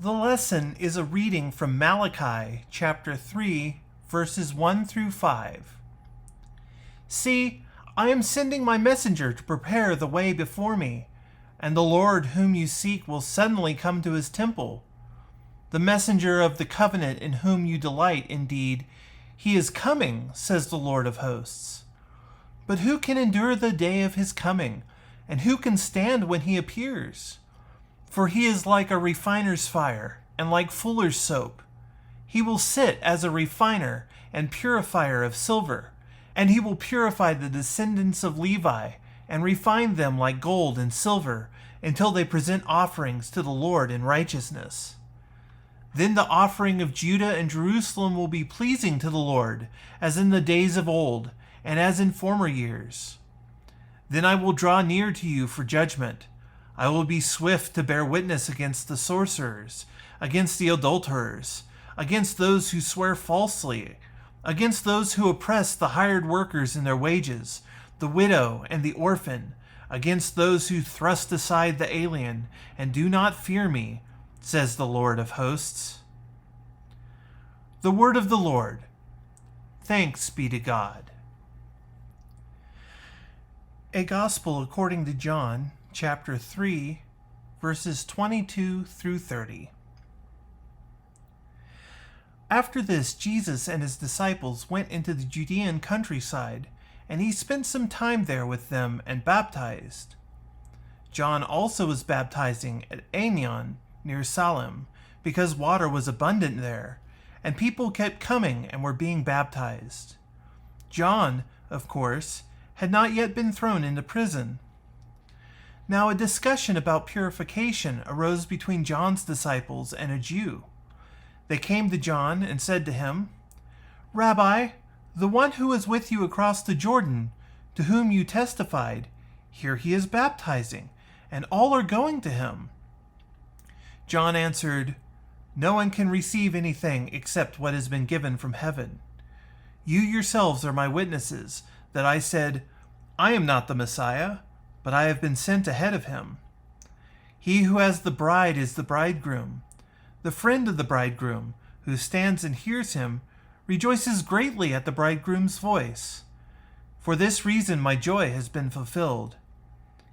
The lesson is a reading from Malachi chapter 3, verses 1 through 5. See, I am sending my messenger to prepare the way before me, and the Lord whom you seek will suddenly come to his temple. The messenger of the covenant in whom you delight, indeed, he is coming, says the Lord of hosts. But who can endure the day of his coming, and who can stand when he appears? For he is like a refiner's fire, and like fuller's soap. He will sit as a refiner and purifier of silver, and he will purify the descendants of Levi, and refine them like gold and silver, until they present offerings to the Lord in righteousness. Then the offering of Judah and Jerusalem will be pleasing to the Lord, as in the days of old, and as in former years. Then I will draw near to you for judgment. I will be swift to bear witness against the sorcerers, against the adulterers, against those who swear falsely, against those who oppress the hired workers in their wages, the widow and the orphan, against those who thrust aside the alien and do not fear me, says the Lord of hosts. The word of the Lord. Thanks be to God. A Gospel according to John, chapter 3, verses 22 through 30. After this, Jesus and his disciples went into the Judean countryside, and he spent some time there with them and baptized. John also was baptizing at Ainon near Salem, because water was abundant there, and people kept coming and were being baptized. John, of course, had not yet been thrown into prison. Now a discussion about purification arose between John's disciples and a Jew. They came to John and said to him, "Rabbi, the one who was with you across the Jordan, to whom you testified, here he is baptizing, and all are going to him." John answered, "No one can receive anything except what has been given from heaven. You yourselves are my witnesses that I said, 'I am not the Messiah, but I have been sent ahead of him.' He who has the bride is the bridegroom. The friend of the bridegroom, who stands and hears him, rejoices greatly at the bridegroom's voice. For this reason my joy has been fulfilled.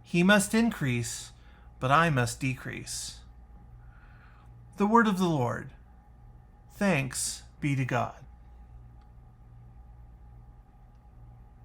He must increase, but I must decrease." The word of the Lord. Thanks be to God.